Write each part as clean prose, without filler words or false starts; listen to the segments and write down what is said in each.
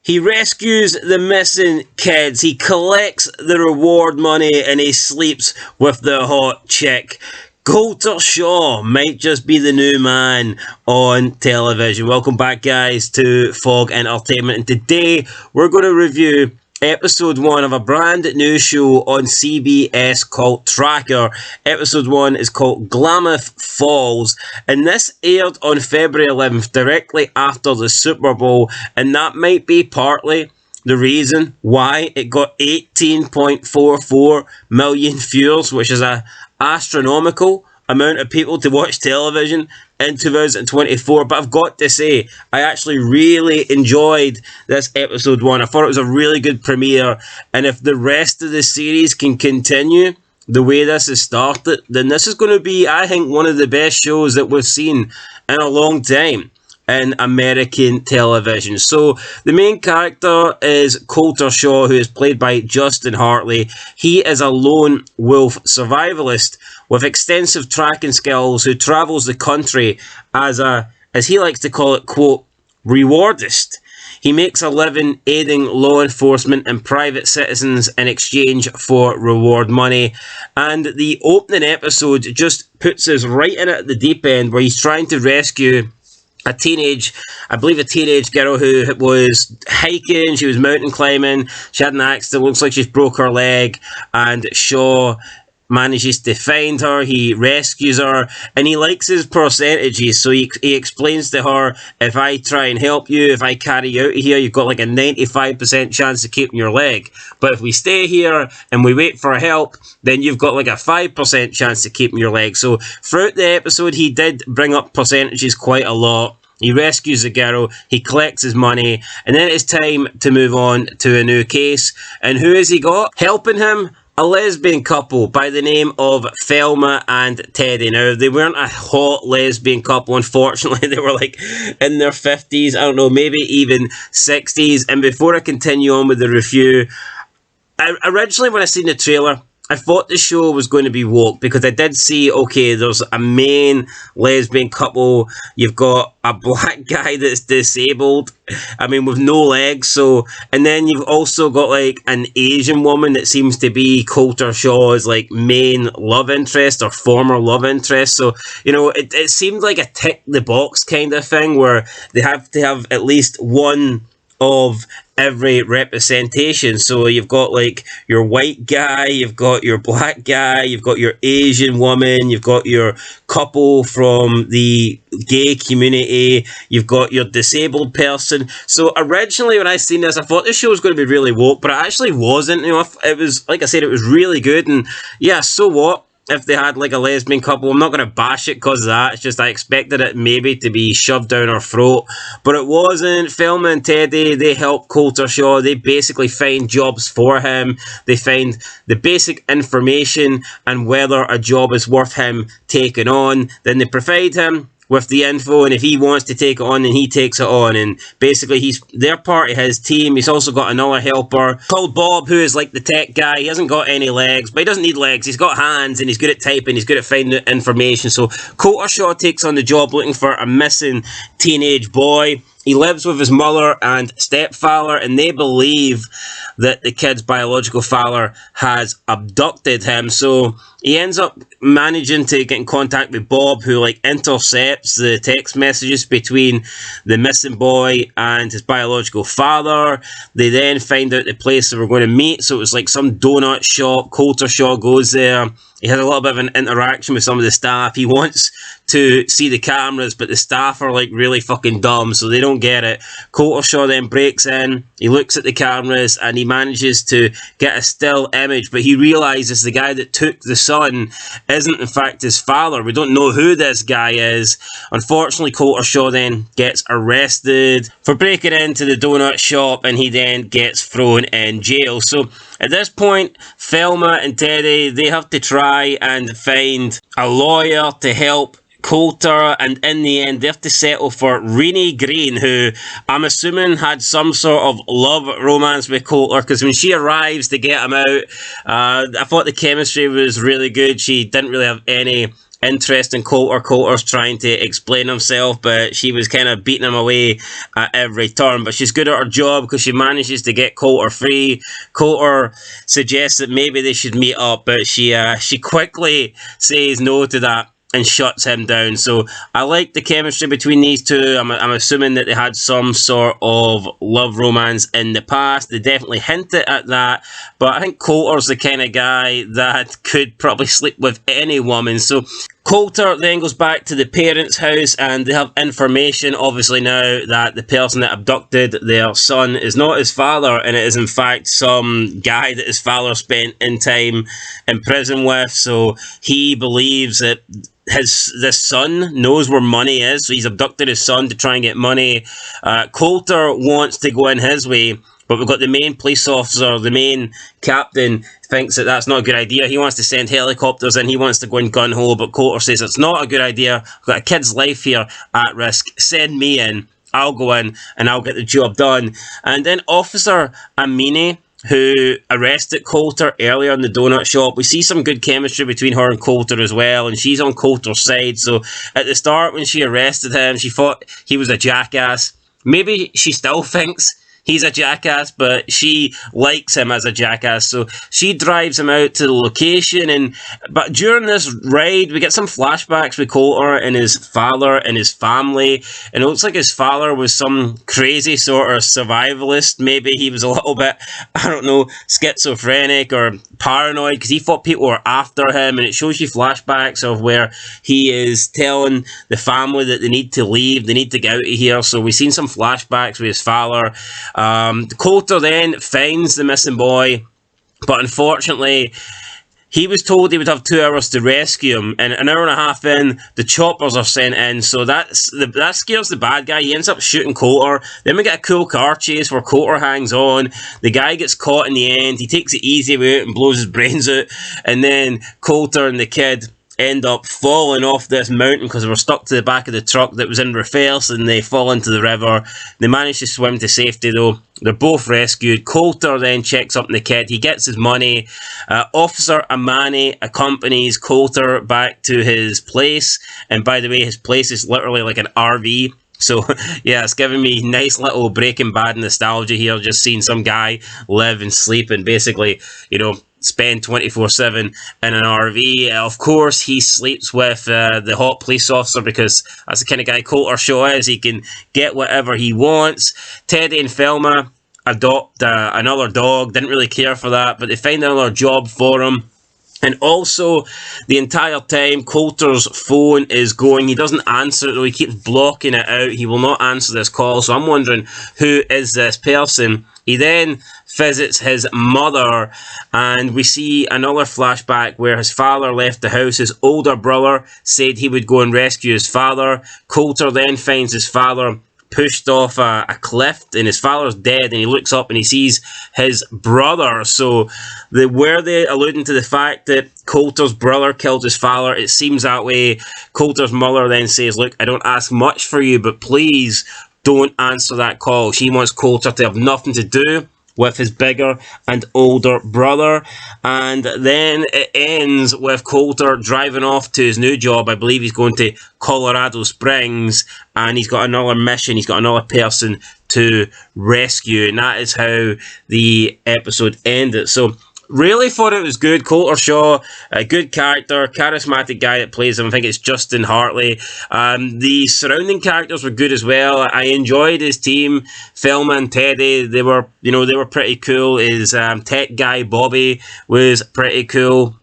He rescues the missing kids, he collects the reward money, and he sleeps with the hot chick. Colter Shaw might just be the new man on television. Welcome back, guys, to Fog Entertainment, and today we're going to review Episode 1 of a brand new show on CBS called Tracker. Episode 1 is called Klamath Falls, and this aired on February 11th, directly after the Super Bowl, and that might be partly the reason why it got 18.44 million viewers, which is a astronomical amount of people to watch television in 2024. But I've got to say, I actually really enjoyed this episode 1. I thought it was a really good premiere, and if the rest of the series can continue the way this has started, then this is going to be, I think, one of the best shows that we've seen in a long time in American television. So the main character is Colter Shaw, who is played by Justin Hartley. He is a lone wolf survivalist with extensive tracking skills who travels the country as he likes to call it, quote, rewardist. He makes a living aiding law enforcement and private citizens in exchange for reward money. And the opening episode just puts us right in at the deep end, where he's trying to rescue a teenage girl who was hiking, she was mountain climbing, she had an accident, looks like she's broke her leg, and Shaw manages to find her, he rescues her, and he likes his percentages, so he explains to her, if I try and help you, if I carry you out of here, you've got like a 95% chance of keeping your leg, but if we stay here and we wait for help, then you've got like a 5% chance of keeping your leg. So throughout the episode, he did bring up percentages quite a lot. He rescues the girl, he collects his money, and then it's time to move on to a new case. And who has he got helping him? A lesbian couple by the name of Thelma and Teddy. Now, they weren't a hot lesbian couple, unfortunately. They were like in their 50s, I don't know, maybe even 60s. And before I continue on with the review, originally when I seen the trailer, I thought the show was going to be woke, because I did see, okay, there's a main lesbian couple, you've got a black guy that's disabled, I mean, with no legs, so, and then you've also got, like, an Asian woman that seems to be Colter Shaw's, like, main love interest, or former love interest, so, you know, it seemed like a tick-the-box kind of thing, where they have to have at least one of every representation. So you've got like your white guy, you've got your black guy, you've got your Asian woman, you've got your couple from the gay community, you've got your disabled person. So originally when I seen this, I thought this show was going to be really woke, but it actually wasn't. You know, it was, like I said, it was really good, and yeah, so what if they had like a lesbian couple? I'm not going to bash it because of that. It's just I expected it maybe to be shoved down our throat, but it wasn't. Thelma and Teddy, they help Colter Shaw. They basically find jobs for him. They find the basic information and whether a job is worth him taking on. Then they provide him with the info, and if he wants to take it on, then he takes it on, and basically they're part of his team. He's also got another helper called Bob, who is like the tech guy. He hasn't got any legs, but he doesn't need legs. He's got hands, and he's good at typing, he's good at finding information. So Colter Shaw takes on the job looking for a missing teenage boy. He lives with his mother and stepfather, and they believe that the kid's biological father has abducted him. So he ends up managing to get in contact with Bob, who like intercepts the text messages between the missing boy and his biological father. They then find out the place that we're going to meet. So it was like some donut shop. Colter Shaw goes there. He has a little bit of an interaction with some of the staff. He wants to see the cameras, but the staff are like really fucking dumb, so they don't get it. Colter Shaw then breaks in, he looks at the cameras, and he manages to get a still image, but he realizes the guy that took the son isn't in fact his father. We don't know who this guy is. Unfortunately, Colter Shaw then gets arrested for breaking into the donut shop, and he then gets thrown in jail. So at this point, Thelma and Teddy, they have to try and find a lawyer to help Colter, and in the end they have to settle for Renee Green, who I'm assuming had some sort of love romance with Colter, because when she arrives to get him out, I thought the chemistry was really good. She didn't really have any interest in Colter. Colter's trying to explain himself, but she was kind of beating him away at every turn. But she's good at her job because she manages to get Colter free. Colter suggests that maybe they should meet up, but she quickly says no to that and shuts him down. So I like the chemistry between these two. I'm assuming that they had some sort of love romance in the past. They definitely hinted at that, but I think Colter's the kind of guy that could probably sleep with any woman. So Colter then goes back to the parents' house, and they have information, obviously, now that the person that abducted their son is not his father, and it is in fact some guy that his father spent time in prison with. So he believes that this son knows where money is, so he's abducted his son to try and get money. Colter wants to go in his way, but we've got the main police officer, the main captain, thinks that that's not a good idea. He wants to send helicopters in, he wants to go in gun-ho, but Colter says it's not a good idea. I've got a kid's life here at risk. Send me in. I'll go in and I'll get the job done. And then Officer Amini, who arrested Colter earlier in the donut shop, we see some good chemistry between her and Colter as well, and she's on Colter's side. So at the start when she arrested him, she thought he was a jackass. Maybe she still thinks he's a jackass, but she likes him as a jackass, so she drives him out to the location. But during this ride, we get some flashbacks with Colter and his father and his family, and it looks like his father was some crazy sort of survivalist. Maybe he was a little bit, I don't know, schizophrenic or paranoid, because he thought people were after him, and it shows you flashbacks of where he is telling the family that they need to leave, they need to get out of here. So we've seen some flashbacks with his father. Colter then finds the missing boy, but unfortunately he was told he would have 2 hours to rescue him, and an hour and a half in, the choppers are sent in, so that scares the bad guy. He ends up shooting Colter. Then we get a cool car chase where Colter hangs on. The guy gets caught in the end. He takes it easy way out and blows his brains out, and then Colter and the kid end up falling off this mountain because they were stuck to the back of the truck that was in reverse, and they fall into the river. They manage to swim to safety though. They're both rescued. Colter then checks up on the kid. He gets his money. Officer Amani accompanies Colter back to his place, and by the way, his place is literally like an RV. So, yeah, it's giving me nice little Breaking Bad nostalgia here, just seeing some guy live and sleep and basically, spend 24/7 in an RV. Of course, he sleeps with the hot police officer because that's the kind of guy Colter Shaw is. He can get whatever he wants. Teddy and Thelma adopt another dog. Didn't really care for that, but they find another job for him. And also, the entire time, Colter's phone is going. He doesn't answer it, though. He keeps blocking it out. He will not answer this call. So I'm wondering, who is this person? He then visits his mother, and we see another flashback where his father left the house. His older brother said he would go and rescue his father. Colter then finds his father pushed off a cliff, and his father's dead, and he looks up and he sees his brother. So were they alluding to the fact that Colter's brother killed his father? It seems that way. Colter's mother then says, look, I don't ask much for you, but please don't answer that call. She wants Colter to have nothing to do with his bigger and older brother. And then it ends with Colter driving off to his new job. I believe he's going to Colorado Springs, and he's got another mission. He's got another person to rescue, and that is how the episode ended. So really thought it was good. Colter Shaw, a good character, charismatic guy that plays him. I think it's Justin Hartley. The surrounding characters were good as well. I enjoyed his team, Thelma and Teddy. They were pretty cool. His tech guy Bobby was pretty cool.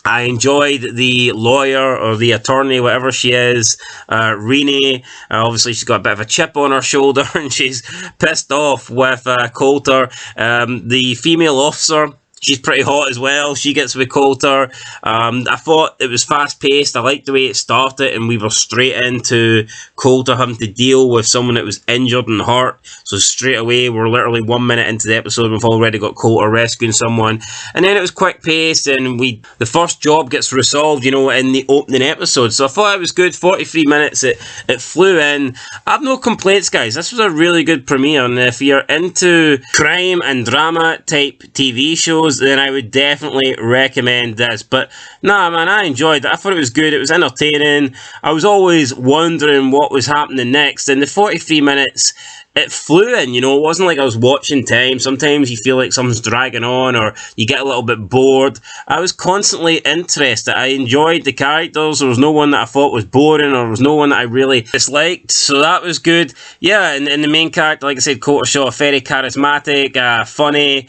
I enjoyed the lawyer or the attorney, whatever she is, Renee. Obviously, she's got a bit of a chip on her shoulder and she's pissed off with Colter. The female officer, she's pretty hot as well. She gets with Colter. I thought it was fast-paced. I liked the way it started, and we were straight into Colter having to deal with someone that was injured and hurt. So straight away, we're literally 1 minute into the episode, we've already got Colter rescuing someone. And then it was quick-paced, and the first job gets resolved, in the opening episode. So I thought it was good. 43 minutes, it flew in. I have no complaints, guys. This was a really good premiere, and if you're into crime and drama type TV shows, episodes, then I would definitely recommend this. But nah, man, I enjoyed it. I thought it was good. It was entertaining. I was always wondering what was happening next. And the 43 minutes, it flew in, you know. It wasn't like I was watching time. Sometimes you feel like something's dragging on or you get a little bit bored. I was constantly interested. I enjoyed the characters. There was no one that I thought was boring, or there was no one that I really disliked. So that was good. Yeah, and the main character, like I said, Colter, very charismatic, funny.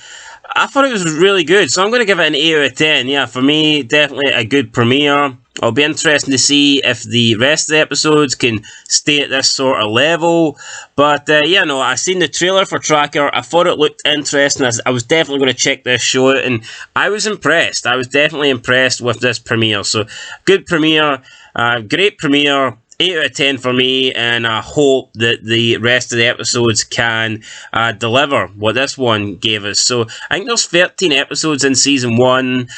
I thought it was really good. So I'm going to give it an 8 out of 10. Yeah, for me, definitely a good premiere. It'll be interesting to see if the rest of the episodes can stay at this sort of level. But yeah, no, I seen the trailer for Tracker. I thought it looked interesting. I was definitely going to check this show out, and I was impressed. I was definitely impressed with this premiere. So good premiere, great premiere. 8 out of 10 for me, and I hope that the rest of the episodes can deliver what this one gave us. So I think there's 13 episodes in season 1.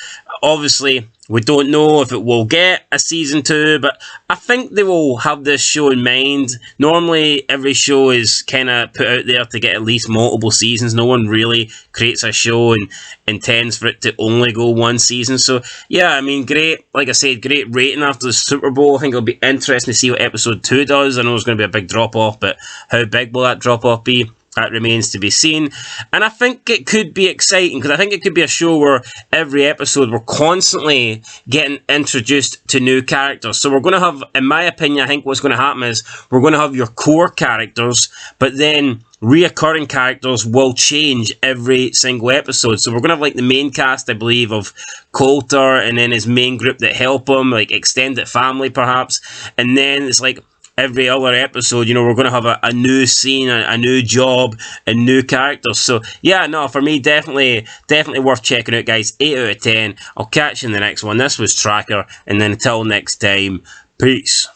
Obviously, we don't know if it will get a season 2, but I think they will have this show in mind. Normally, every show is kind of put out there to get at least multiple seasons. No one really creates a show and intends for it to only go one season. So, yeah, I mean, great. Like I said, great rating after the Super Bowl. I think it'll be interesting to see what episode 2 does. I know it's going to be a big drop-off, but how big will that drop-off be? That remains to be seen. And I think it could be exciting, because I think it could be a show where every episode we're constantly getting introduced to new characters. So we're going to have, in my opinion, I think what's going to happen is we're going to have your core characters, but then reoccurring characters will change every single episode. So we're going to have like the main cast, I believe, of Colter, and then his main group that help him, like extended family perhaps. And then it's like every other episode, you know, we're going to have a new scene, a new job, and new characters. So, yeah, no, for me, definitely worth checking out, guys. 8 out of 10. I'll catch you in the next one. This was Tracker, and then until next time, peace.